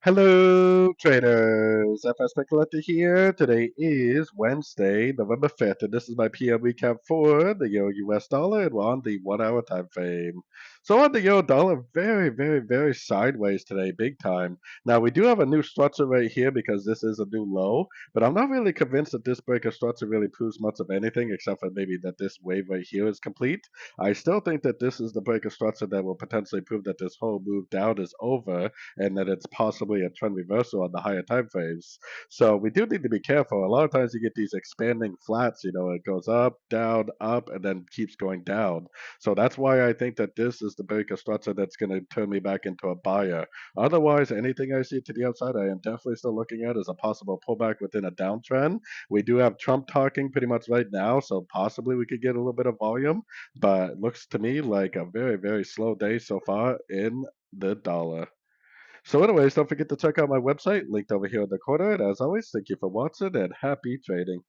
Hello, traders. FX Pip Collector here. Today is Wednesday, November 5th, and this is my PM recap for the Euro US dollar, and we're on the 1 hour time frame. So, on the Euro dollar, very sideways today, big time. Now, we do have a new structure right here because this is a new low, but I'm not really convinced that this break of structure really proves much of anything except for maybe that this wave right here is complete. I still think that this is the break of structure that will potentially prove that this whole move down is over and that it's possibly a trend reversal on the higher time frames. So we do need to be careful. A lot of times you get these expanding flats, it goes up, and then keeps going down. So that's why I think that this is the breaker structure that's going to turn me back into a buyer. Otherwise, anything I see to the upside, I am definitely still looking at as a possible pullback within a downtrend. We do have Trump talking pretty much right now, so possibly we could get a little bit of volume, but it looks to me like a very slow day so far in the dollar. So, anyways, don't forget to check out my website linked over here in the corner. And as always, thank you for watching and happy trading.